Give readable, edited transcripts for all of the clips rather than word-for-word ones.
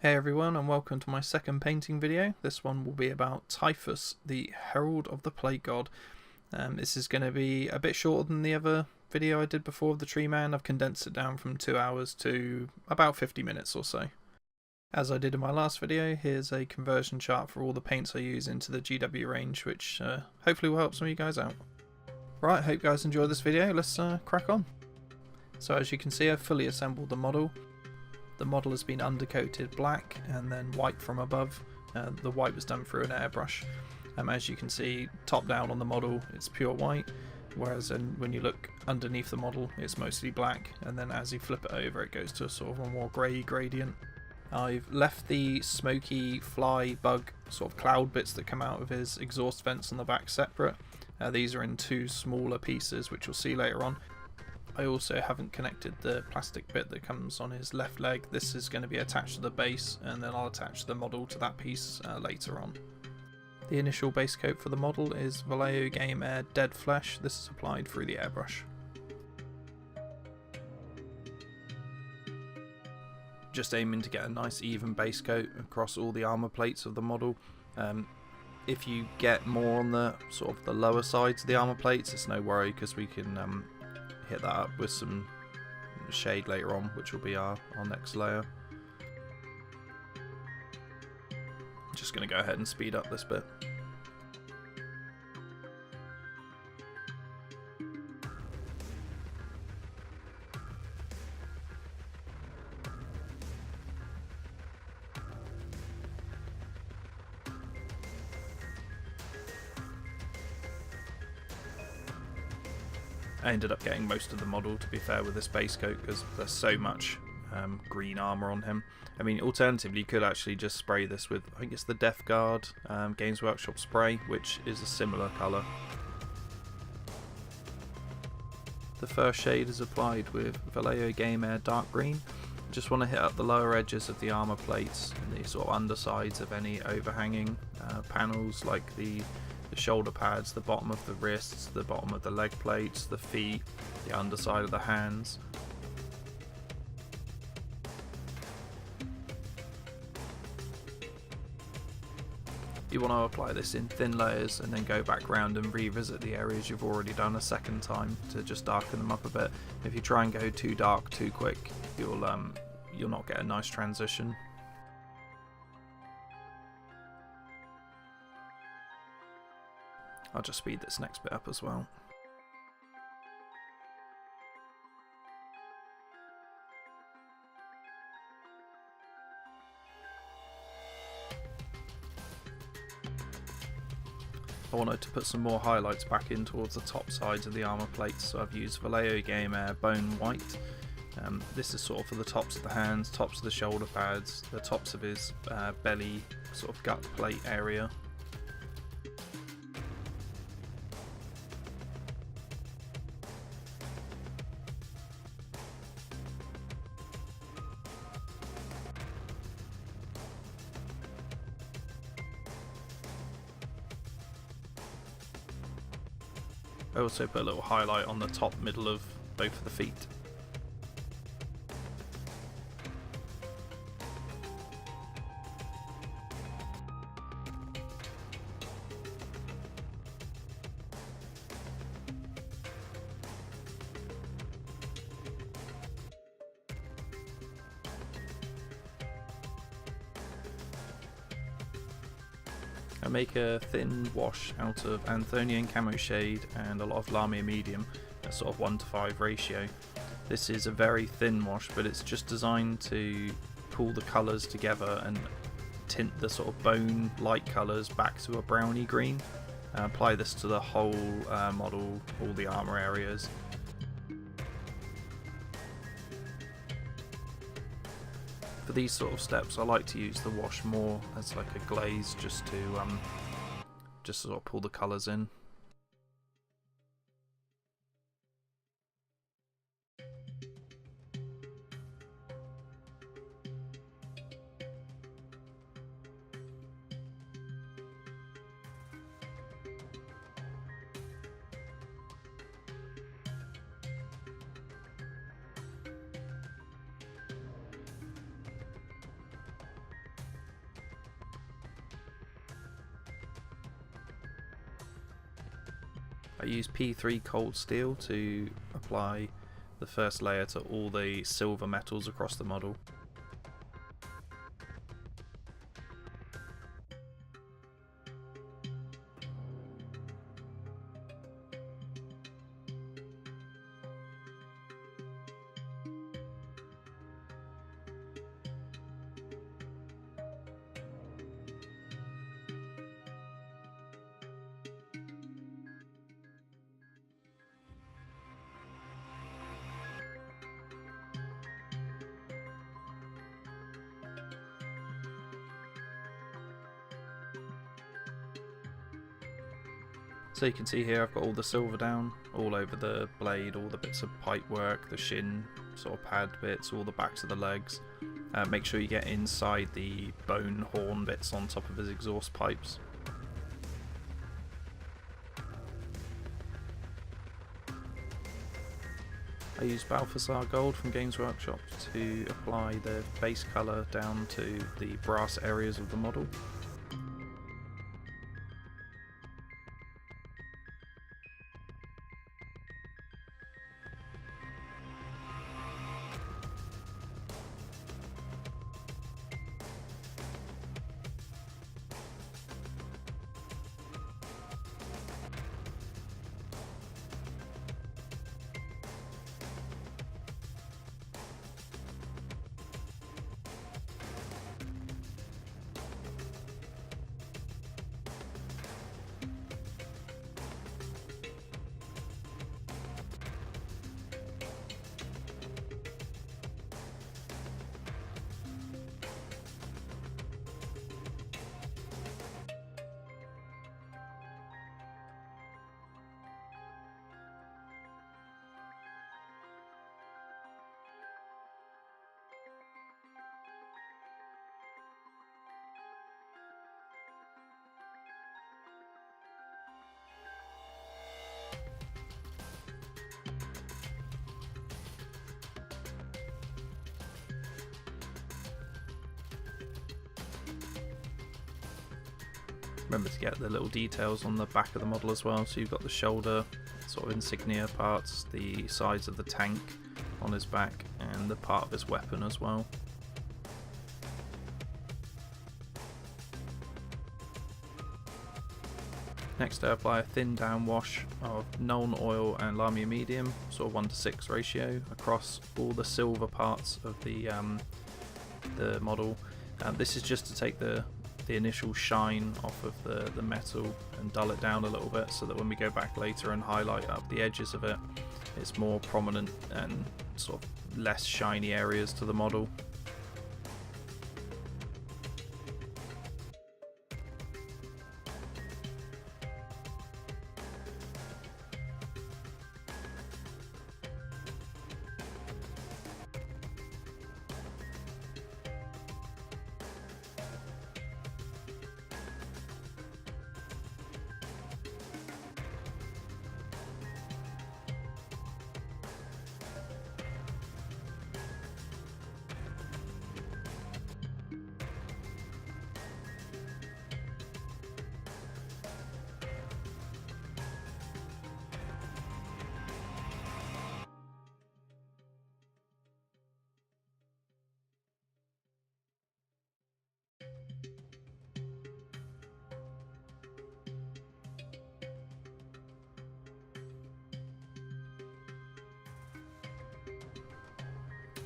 Hey everyone, and welcome to my second painting video. This one will be about Typhus, the Herald of the Plague God. This is going to be a bit shorter than the other video I did before of the Tree Man. I've condensed it down from 2 hours to about 50 minutes or so. As I did in my last video, here's a conversion chart for all the paints I use into the GW range, which hopefully will help some of you guys out. Right, hope you guys enjoy this video. Let's crack on. So as you can see, I've fully assembled the model. The model has been undercoated black and then white from above. The white was done through an airbrush. As you can see, top down on the model it's pure white, whereas when you look underneath the model it's mostly black, and then as you flip it over it goes to a sort of a more grey gradient. I've left the smoky fly bug sort of cloud bits that come out of his exhaust vents on the back separate. These are in two smaller pieces which you'll see later on. I also haven't connected the plastic bit that comes on his left leg. This is going to be attached to the base, and then I'll attach the model to that piece later on. The initial base coat for the model is Vallejo Game Air Dead Flesh. This is applied through the airbrush. Just aiming to get a nice even base coat across all the armour plates of the model. If you get more on the sort of the lower sides of the armour plates, it's no worry, because we can hit that up with some shade later on, which will be our next layer. I'm just going to go ahead and speed up this bit. I ended up getting most of the model, to be fair, with this base coat, because there's so much green armour on him. I mean, alternatively you could actually just spray this with, I think it's the Death Guard Games Workshop spray, which is a similar colour. The first shade is applied with Vallejo Game Air Dark Green. Just want to hit up the lower edges of the armour plates and the sort of undersides of any overhanging panels, like the shoulder pads, the bottom of the wrists, the bottom of the leg plates, the feet, the underside of the hands. You want to apply this in thin layers and then go back round and revisit the areas you've already done a second time to just darken them up a bit. If you try and go too dark too quick, you'll not get a nice transition. I'll just speed this next bit up as well. I wanted to put some more highlights back in towards the top sides of the armour plates, so I've used Vallejo Game Air Bone White. This is sort of for the tops of the hands, tops of the shoulder pads, the tops of his belly, sort of gut plate area. I also put a little highlight on the top middle of both of the feet. I make a thin wash out of Athonian Camoshade and a lot of Lamia Medium, a sort of 1:5 ratio. This is a very thin wash, but it's just designed to pull the colours together and tint the sort of bone light colours back to a browny green. Apply this to the whole model, all the armour areas. For these sort of steps I like to use the wash more as like a glaze, just to sort of pull the colours in. I use P3 cold steel to apply the first layer to all the silver metals across the model. So you can see here I've got all the silver down, all over the blade, all the bits of pipe work, the shin sort of pad bits, all the backs of the legs. Make sure you get inside the bone horn bits on top of his exhaust pipes. I use Balthasar Gold from Games Workshop to apply the base colour down to the brass areas of the model. Remember to get the little details on the back of the model as well, so you've got the shoulder sort of insignia parts, the sides of the tank on his back, and the part of his weapon as well. Next I apply a thin down wash of Nuln Oil and Lamia Medium, sort of 1:6 ratio, across all the silver parts of the model. This is just to take the initial shine off of the metal and dull it down a little bit, so that when we go back later and highlight up the edges of it, it's more prominent and sort of less shiny areas to the model.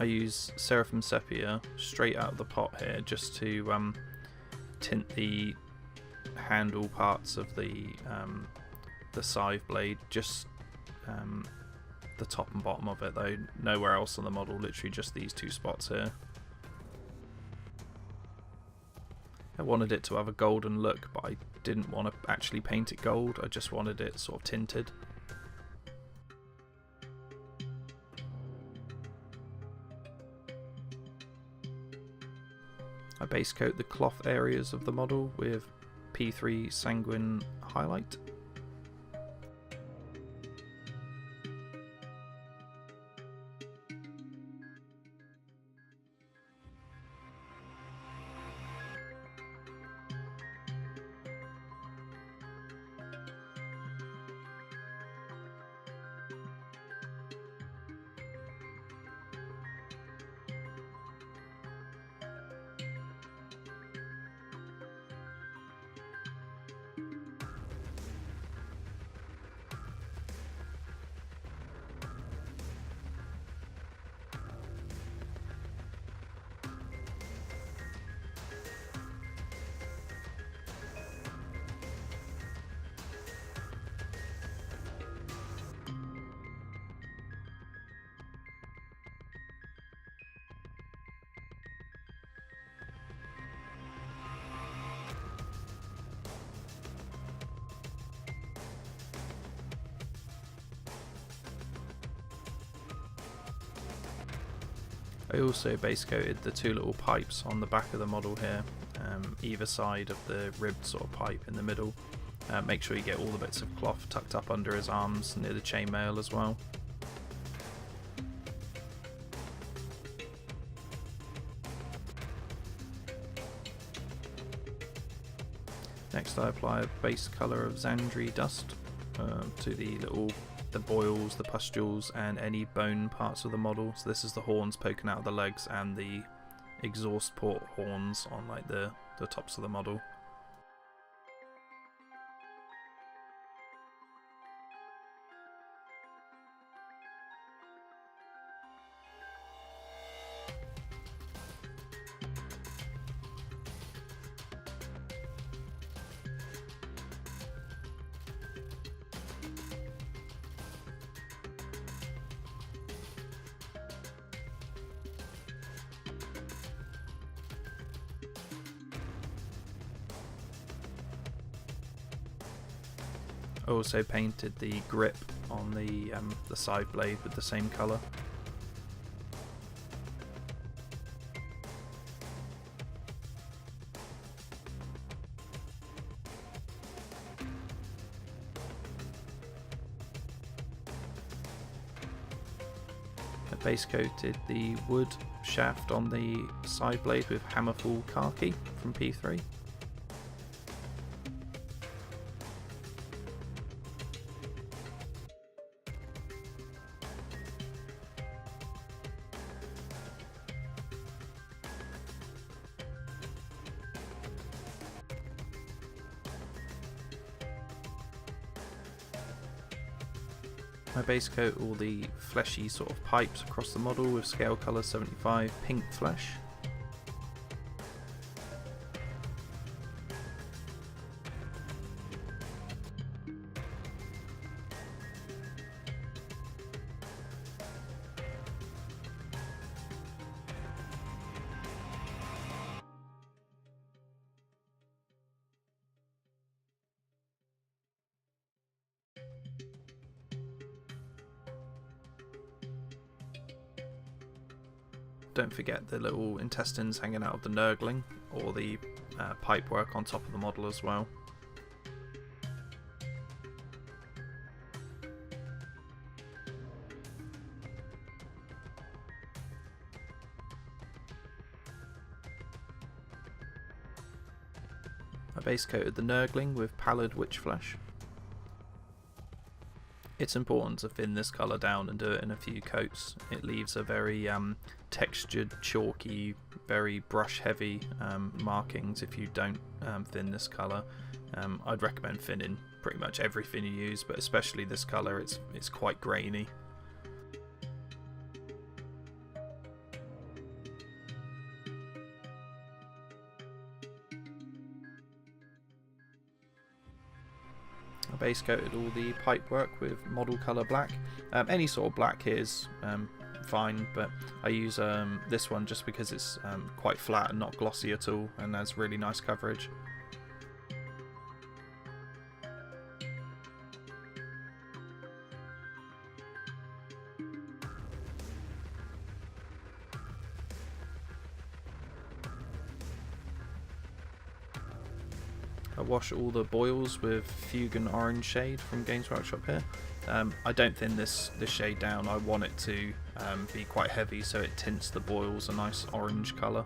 I use Seraphim Sepia straight out of the pot here, just to tint the handle parts of the scythe blade, just the top and bottom of it though, nowhere else on the model, literally just these two spots here. I wanted it to have a golden look, but I didn't want to actually paint it gold, I just wanted it sort of tinted. I base coat the cloth areas of the model with P3 Sanguine highlight. I also base coated the two little pipes on the back of the model here, either side of the ribbed sort of pipe in the middle. Make sure you get all the bits of cloth tucked up under his arms near the chainmail as well. Next I apply a base colour of Xandri dust to the boils, the pustules and any bone parts of the model. So this is the horns poking out of the legs and the exhaust port horns on like the tops of the model. I also painted the grip on the side blade with the same colour. I base coated the wood shaft on the side blade with Hammerfall khaki from P3. I base coat all the fleshy sort of pipes across the model with scale colour 75 pink flesh. Don't forget the little intestines hanging out of the Nurgling, or the pipework on top of the model as well. I base coated the Nurgling with pallid witch flesh. It's important to thin this colour down and do it in a few coats. It leaves a very textured, chalky, very brush heavy markings if you don't thin this colour. I'd recommend thinning pretty much everything you use, but especially this colour. It's quite grainy. I base coated all the pipework with model colour black. Any sort of black here is fine, but I use this one just because it's quite flat and not glossy at all and has really nice coverage. I wash all the boils with Fugan Orange shade from Games Workshop here. I don't thin this shade down. I want it to be quite heavy so it tints the boils a nice orange colour.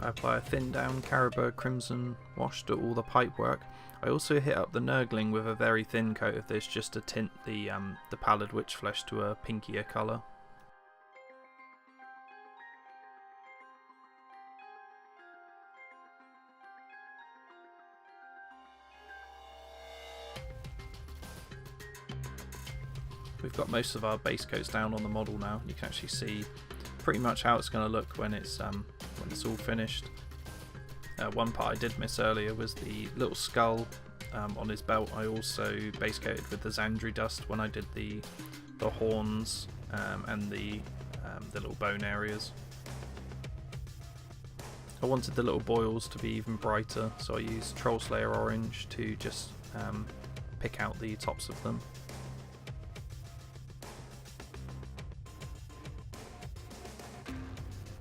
I apply a thin down Caribou Crimson wash to all the pipework. I also hit up the Nurgling with a very thin coat of this just to tint the pallid witch flesh to a pinkier colour. We've got most of our base coats down on the model now. You can actually see pretty much how it's going to look when it's all finished. One part I did miss earlier was the little skull on his belt. I also base coated with the Xandri dust when I did the horns and the little bone areas. I wanted the little boils to be even brighter, so I used Troll Slayer orange to just pick out the tops of them.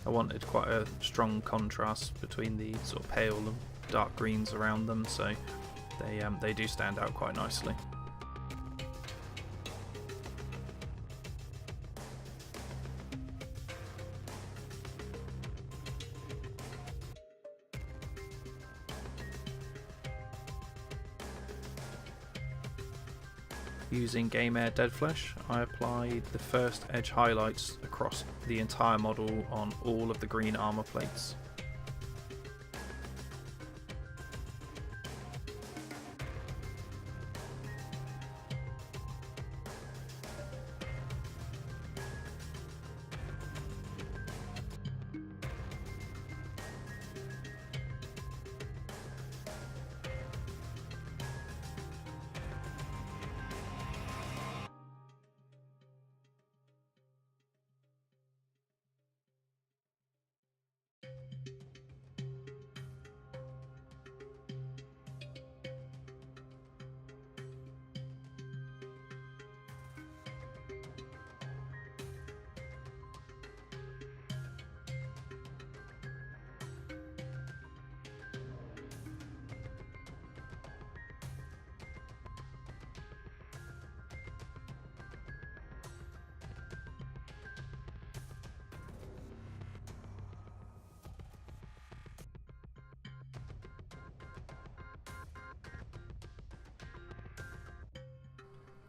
I wanted quite a strong contrast between the sort of pale and dark greens around them, so they do stand out quite nicely. Using Game Air Dead Flesh, I applied the first edge highlights across the entire model on all of the green armor plates.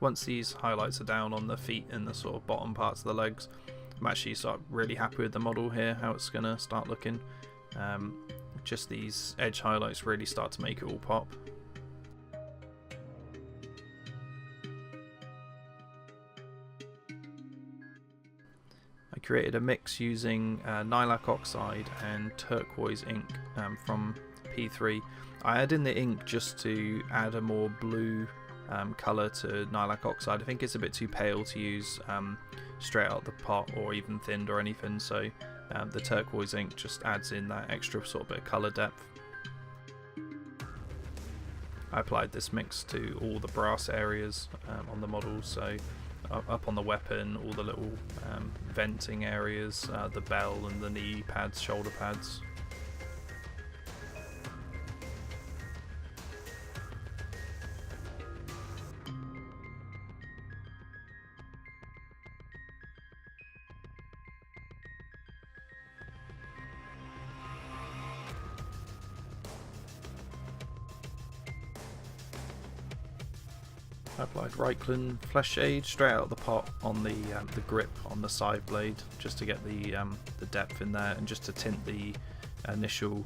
Once these highlights are down on the feet and the sort of bottom parts of the legs, I'm actually really happy with the model here, how it's going to start looking. Just these edge highlights really start to make it all pop. I created a mix using Nylak Oxide and turquoise ink from P3. I add in the ink just to add a more blue colour to Nylak Oxide. I think it's a bit too pale to use straight out the pot or even thinned or anything, so the turquoise ink just adds in that extra sort of bit of colour depth. I applied this mix to all the brass areas on the model, so up on the weapon, all the little venting areas, the bell and the knee pads, shoulder pads. I applied Reichland Flesh Shade straight out of the pot on the grip on the side blade, just to get the depth in there and just to tint the initial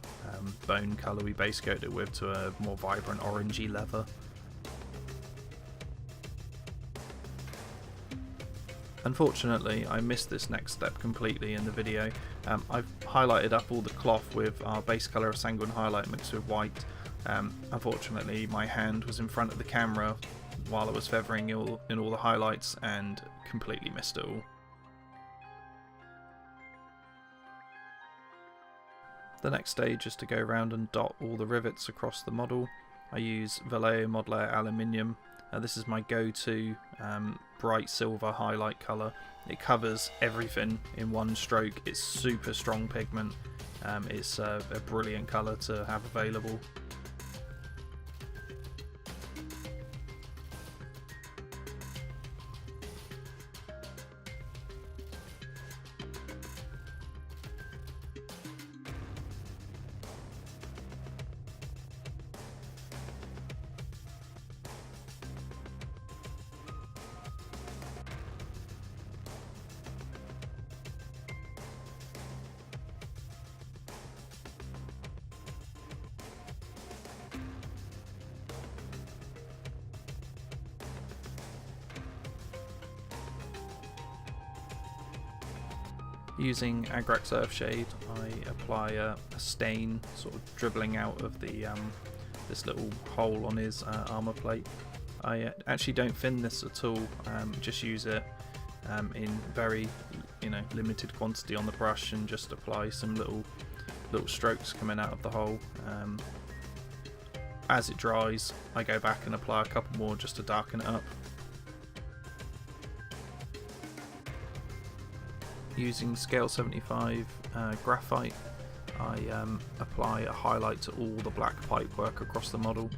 bone colour we base coated it with to a more vibrant orangey leather. Unfortunately, I missed this next step completely in the video. I've highlighted up all the cloth with our base colour of Sanguine highlight mixed with white. Unfortunately, my hand was in front of the camera while I was feathering in all the highlights and completely missed it all. The next stage is to go around and dot all the rivets across the model. I use Vallejo Modeler Aluminium. This is my go-to bright silver highlight colour. It covers everything in one stroke. It's super strong pigment. It's a brilliant colour to have available. Using Agrax Earthshade, I apply a stain sort of dribbling out of the this little hole on his armor plate. I actually don't thin this at all, just use it in very limited quantity on the brush and just apply some little strokes coming out of the hole. As it dries, I go back and apply a couple more just to darken it up. Using scale 75 graphite, I apply a highlight to all the black pipework across the model.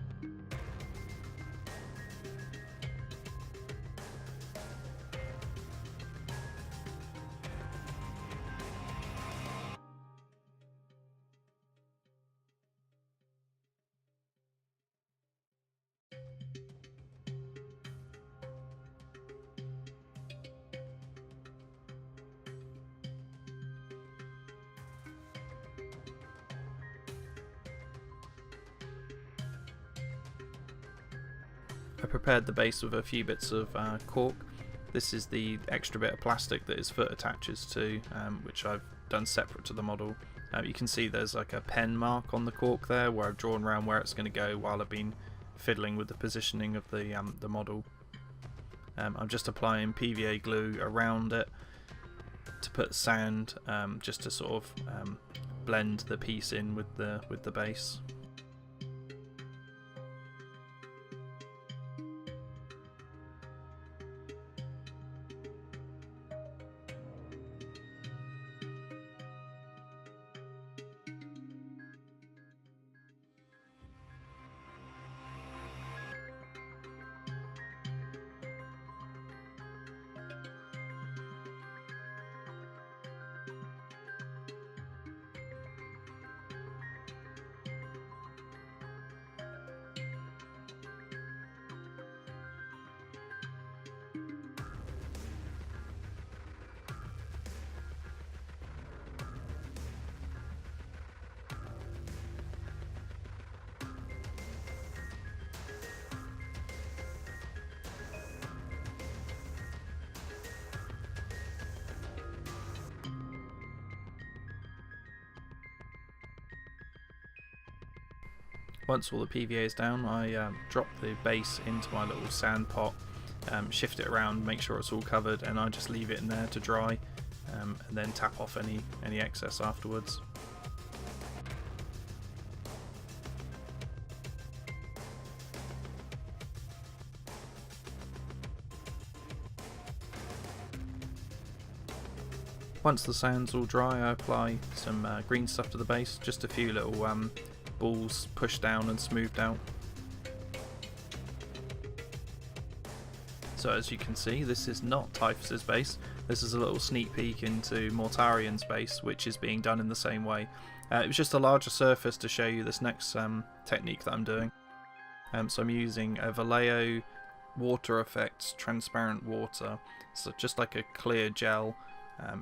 I prepared the base with a few bits of cork. This is the extra bit of plastic that his foot attaches to, which I've done separate to the model. You can see there's like a pen mark on the cork there where I've drawn around where it's going to go while I've been fiddling with the positioning of the model. I'm just applying PVA glue around it to put sand, just to sort of blend the piece in with the base. Once all the PVA is down, I drop the base into my little sand pot, shift it around, make sure it's all covered, and I just leave it in there to dry, and then tap off any excess afterwards. Once the sand's all dry, I apply some green stuff to the base, just a few little balls pushed down and smoothed out. So as you can see, this is not Typhus's base. This is a little sneak peek into Mortarian's base, which is being done in the same way. It was just a larger surface to show you this next technique that I'm doing. So I'm using a Vallejo water effects transparent water, so just like a clear gel.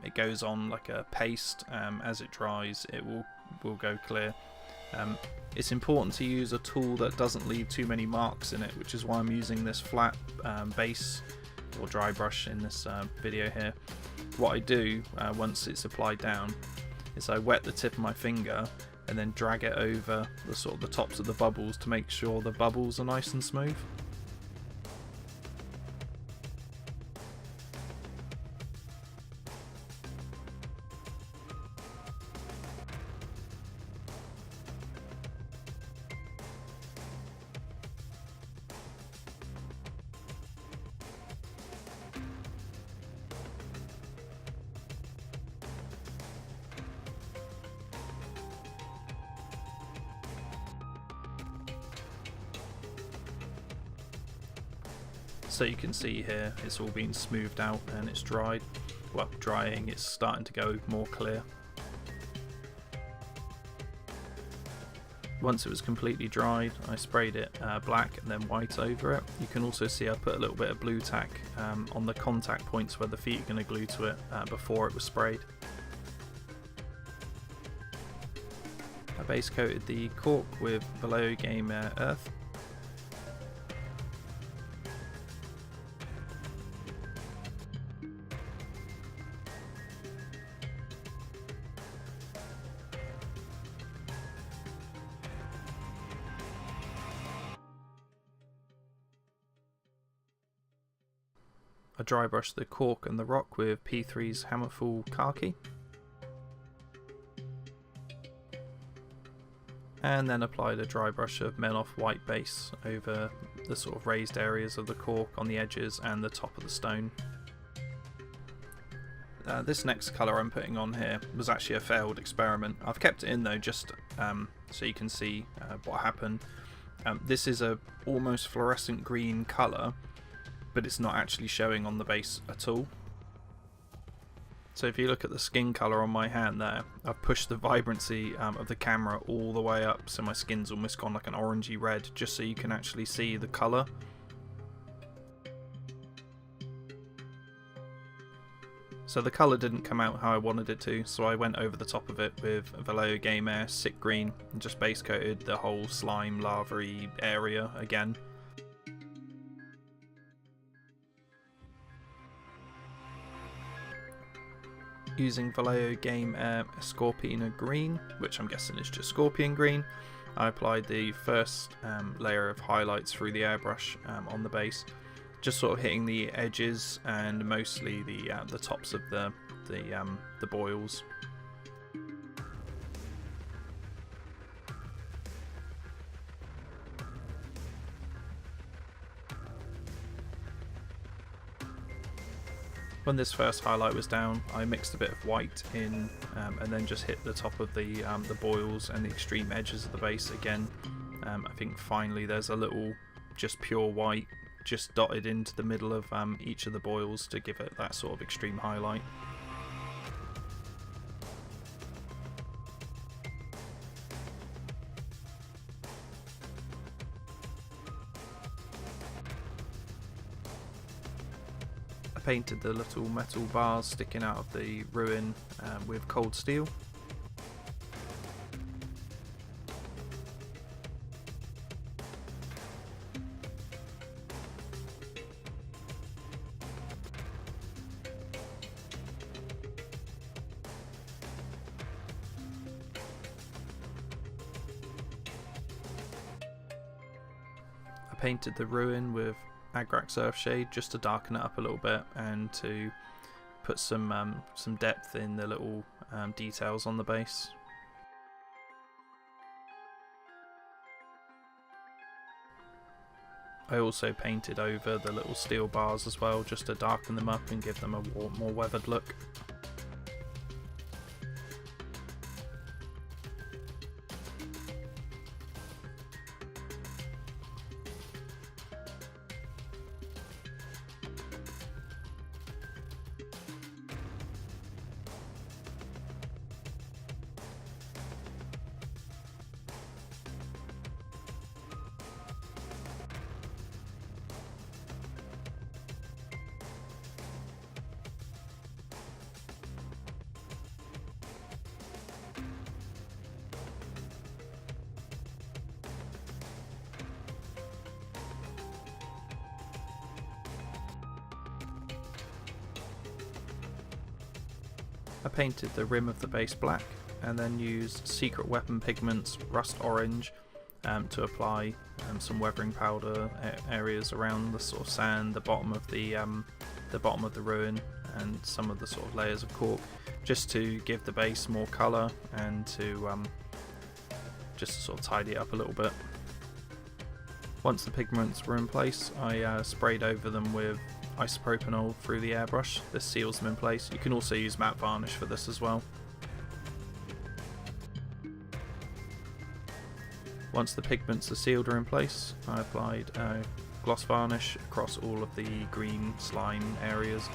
It goes on like a paste. As it dries, it will go clear. It's important to use a tool that doesn't leave too many marks in it, which is why I'm using this flat base or dry brush in this video here. What I do once it's applied down is I wet the tip of my finger and then drag it over the tops of the bubbles to make sure the bubbles are nice and smooth. So you can see here it's all been smoothed out and it's dried. Well, drying, it's starting to go more clear. Once it was completely dried, I sprayed it black and then white over it. You can also see I put a little bit of blue tack on the contact points where the feet are going to glue to it before it was sprayed. I base coated the cork with Vallejo Game Earth. I dry brushed the cork and the rock with P3's Hammerfall Khaki. And then applied a dry brush of Menoth white base over the sort of raised areas of the cork on the edges and the top of the stone. This next colour I'm putting on here was actually a failed experiment. I've kept it in though just so you can see what happened. This is a almost fluorescent green colour, but it's not actually showing on the base at all. So if you look at the skin colour on my hand there, I've pushed the vibrancy of the camera all the way up, so my skin's almost gone like an orangey red, just so you can actually see the colour. So the colour didn't come out how I wanted it to, so I went over the top of it with Vallejo Game Air Sick Green and just base coated the whole slime lava-y area again. Using Vallejo Game Air Escorpena Green, which I'm guessing is just Scorpion Green, I applied the first layer of highlights through the airbrush on the base, just sort of hitting the edges and mostly the tops of the boils. When this first highlight was down, I mixed a bit of white in and then just hit the top of the boils and the extreme edges of the base again. I think finally there's a little just pure white just dotted into the middle of each of the boils to give it that sort of extreme highlight. I painted the little metal bars sticking out of the ruin with cold steel. I painted the ruin with Agrax Earthshade just to darken it up a little bit and to put some depth in the little details on the base. I also painted over the little steel bars as well just to darken them up and give them a more weathered look. I painted the rim of the base black and then used Secret Weapon Pigments Rust Orange to apply some weathering powder areas around the sort of sand, the bottom of the ruin, and some of the sort of layers of cork, just to give the base more colour and to just to sort of tidy it up a little bit. Once the pigments were in place, I sprayed over them with isopropanol through the airbrush. This seals them in place. You can also use matte varnish for this as well. Once the pigments are sealed or in place, I applied gloss varnish across all of the green slime areas.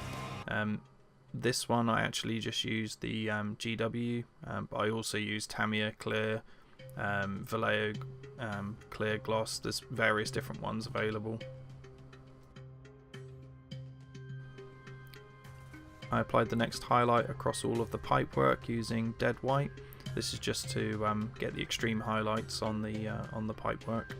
This one I actually just used the GW, but I also used Tamiya Clear, Vallejo Clear Gloss. There's various different ones available. I applied the next highlight across all of the pipework using Dead White. This is just to get the extreme highlights on the pipework.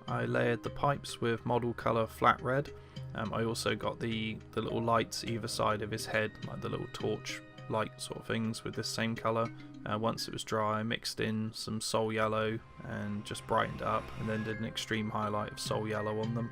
I layered the pipes with model colour flat red. I also got the little lights either side of his head, like the little torch light sort of things, with this same colour. Once it was dry, I mixed in some soul yellow and just brightened it up, and then did an extreme highlight of soul yellow on them.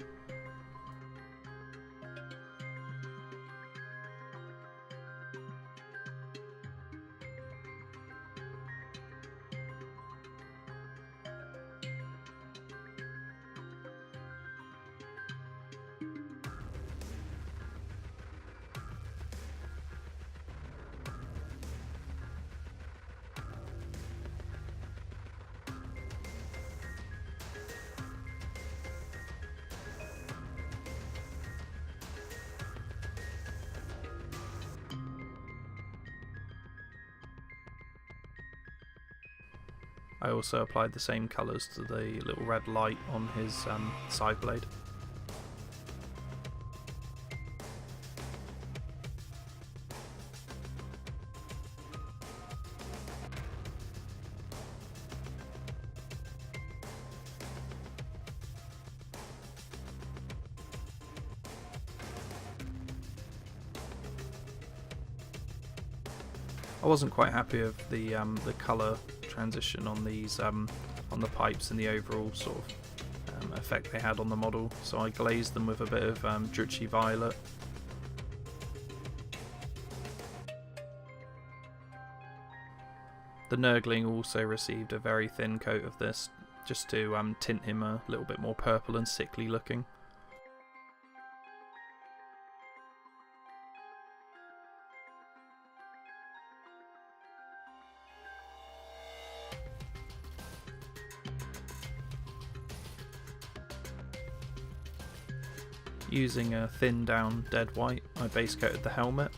I also applied the same colours to the little red light on his side blade. I wasn't quite happy with the colour transition on these on the pipes and the overall sort of effect they had on the model, so I glazed them with a bit of Drucci Violet. The Nurgling also received a very thin coat of this, just to tint him a little bit more purple and sickly looking. Using a thin down dead white, I base coated the helmet.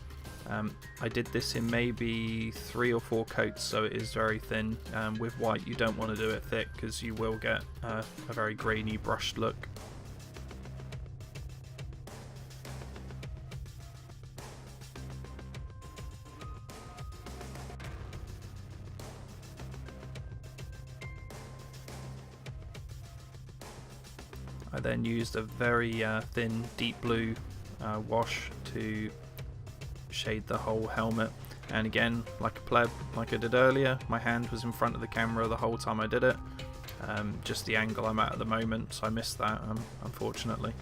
I did this in maybe 3 or 4 coats, so it is very thin. With white you don't want to do it thick because you will get a very grainy brushed look. I then used a very thin deep blue wash to shade the whole helmet, and again, like a pleb, like I did earlier, my hand was in front of the camera the whole time I did it, just the angle I'm at the moment, so I missed that unfortunately.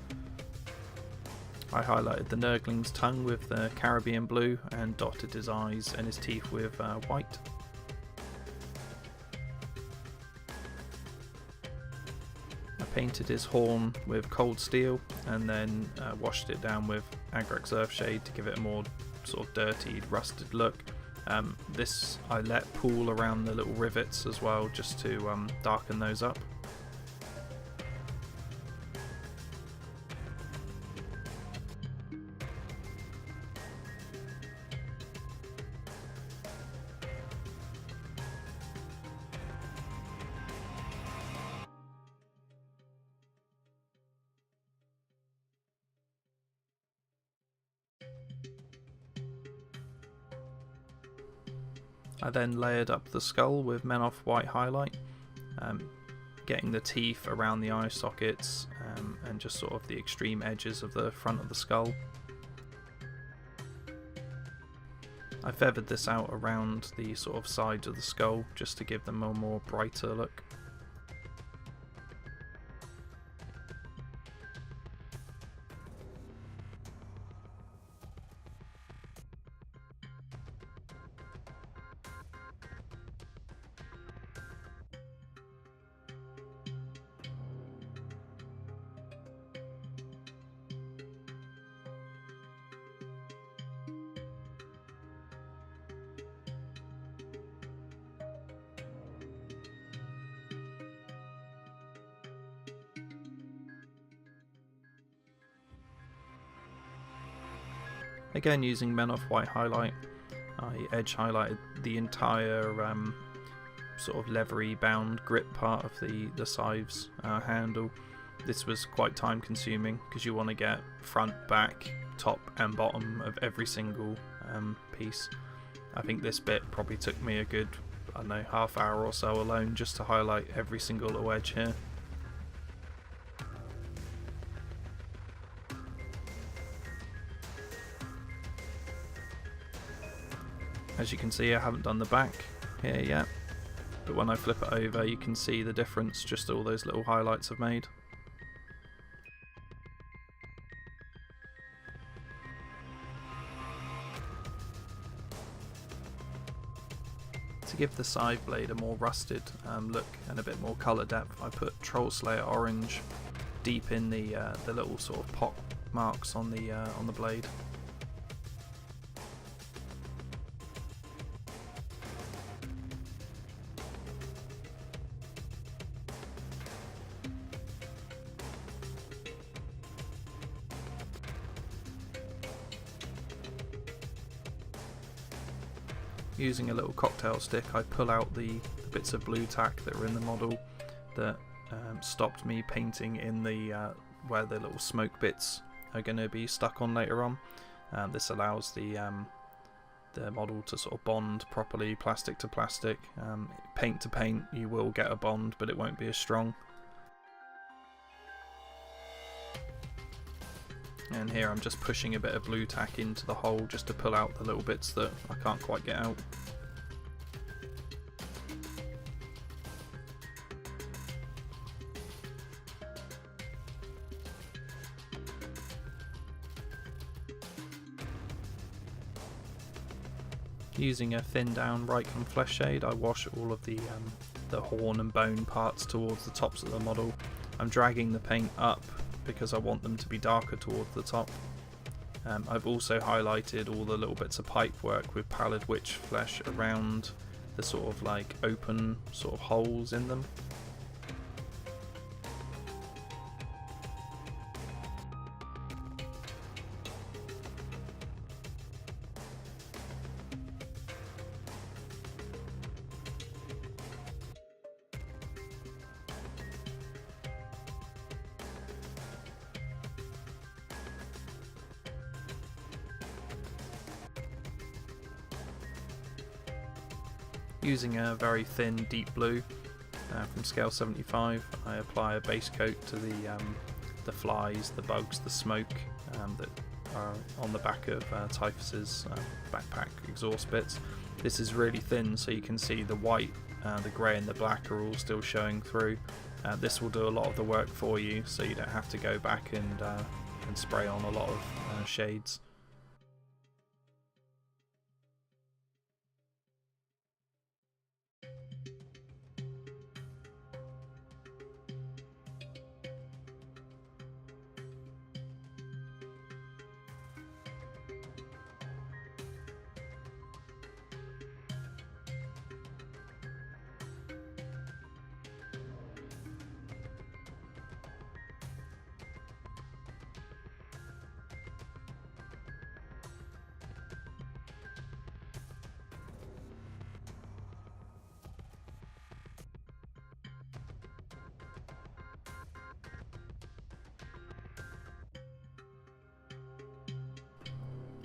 I highlighted the Nurgling's tongue with the Caribbean blue and dotted his eyes and his teeth with white. Painted his horn with cold steel and then washed it down with Agrax Earthshade to give it a more sort of dirty, rusted look. This I let pool around the little rivets as well, just to darken those up. I then layered up the skull with Menoth white highlight, getting the teeth around the eye sockets and just sort of the extreme edges of the front of the skull. I feathered this out around the sort of sides of the skull just to give them a more brighter look. Again, using Menoth white highlight, I edge highlighted the entire sort of leathery bound grip part of the scythe's handle. This was quite time consuming because you want to get front, back, top and bottom of every single piece. I think this bit probably took me a good, I don't know, half hour or so alone just to highlight every single little edge here. As you can see, I haven't done the back here yet, but when I flip it over you can see the difference, just all those little highlights I've made. To give the side blade a more rusted look and a bit more colour depth, I put Troll Slayer Orange deep in the little sort of pock marks on the blade. Using a little cocktail stick, I pull out the bits of blue tack that were in the model that stopped me painting in the where the little smoke bits are going to be stuck on later on. This allows the model to sort of bond properly, plastic to plastic. Paint to paint you will get a bond, but it won't be as strong. And here I'm just pushing a bit of blue tack into the hole just to pull out the little bits that I can't quite get out. Using a thin down Reichland flesh shade, I wash all of the horn and bone parts towards the tops of the model. I'm dragging the paint up because I want them to be darker towards the top. I've also highlighted all the little bits of pipe work with pallid witch flesh around the sort of like open sort of holes in them. Using a very thin deep blue from scale 75, I apply a base coat to the flies, the bugs, the smoke that are on the back of Typhus's backpack exhaust bits. This is really thin, so you can see the white, the grey and the black are all still showing through. This will do a lot of the work for you, so you don't have to go back and spray on a lot of shades.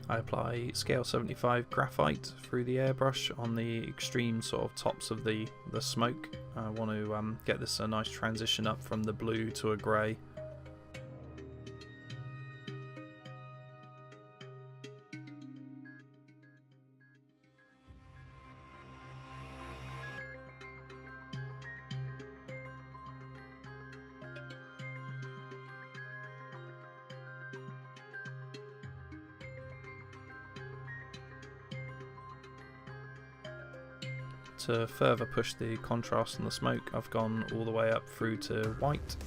I apply scale 75 graphite through the airbrush on the extreme sort of tops of the smoke. I want to get this a nice transition up from the blue to a grey. To further push the contrast in the smoke, I've gone all the way up through to white.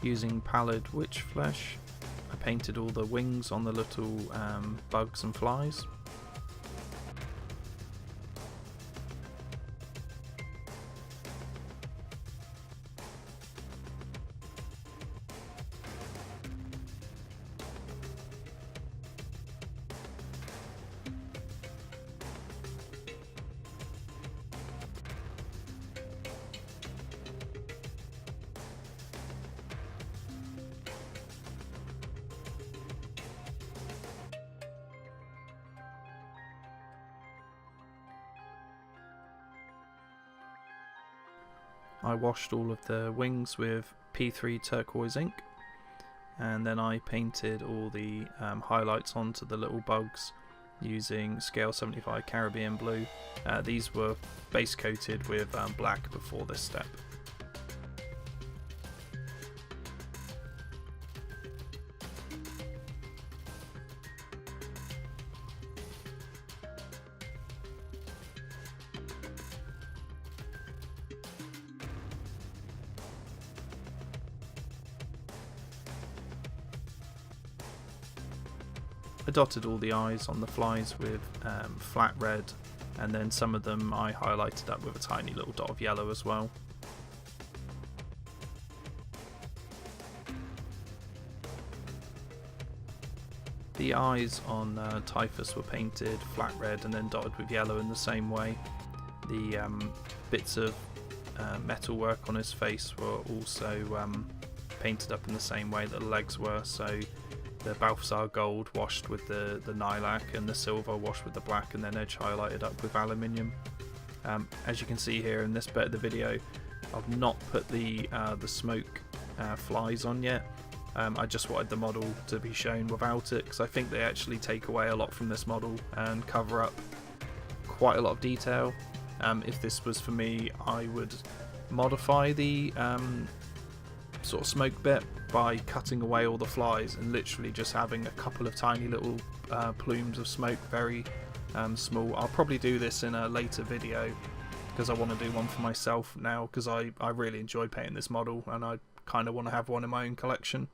Using pallid witch flesh, I painted all the wings on the little bugs and flies. I washed all of the wings with P3 turquoise ink, and then I painted all the highlights onto the little bugs using Scale 75 Caribbean Blue. These were base coated with black before this step. I dotted all the eyes on the flies with flat red, and then some of them I highlighted up with a tiny little dot of yellow as well. The eyes on Typhus were painted flat red and then dotted with yellow in the same way. The bits of metalwork on his face were also painted up in the same way that the legs were, so the Balthasar gold washed with the lilac and the silver washed with the black, and then edge highlighted up with aluminium. As you can see here in this bit of the video, I've not put the smoke flies on yet. I just wanted the model to be shown without it, because I think they actually take away a lot from this model and cover up quite a lot of detail. If this was for me, I would modify the sort of smoke bit by cutting away all the flies and literally just having a couple of tiny little plumes of smoke, very small. I'll probably do this in a later video because I want to do one for myself now, because I really enjoy painting this model and I kind of want to have one in my own collection.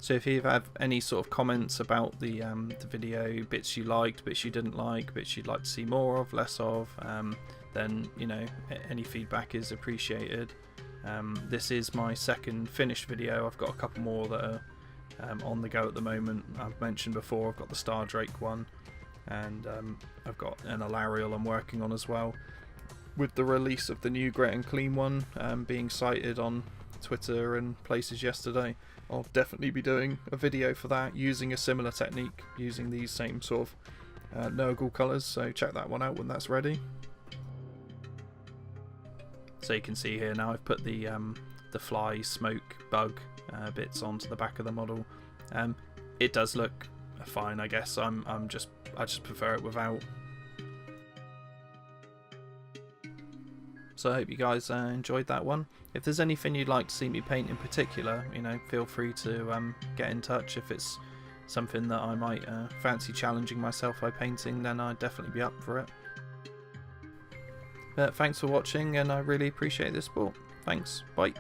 So if you have any sort of comments about the video, bits you liked, bits you didn't like, bits you'd like to see more of, less of, then, you know, any feedback is appreciated. This is my second finished video. I've got a couple more that are on the go at the moment. I've mentioned before I've got the Star Drake one, and I've got an Alariel I'm working on as well. With the release of the new Great and Clean one being cited on Twitter and places yesterday, I'll definitely be doing a video for that using a similar technique, using these same sort of Nurgle colours, so check that one out when that's ready. So you can see here now I've put the fly, smoke, bug bits onto the back of the model. It does look fine, I guess. I just prefer it without. So I hope you guys enjoyed that one. If there's anything you'd like to see me paint in particular, you know, feel free to get in touch. If it's something that I might fancy challenging myself by painting, then I'd definitely be up for it. But thanks for watching, and I really appreciate this support. Thanks, bye.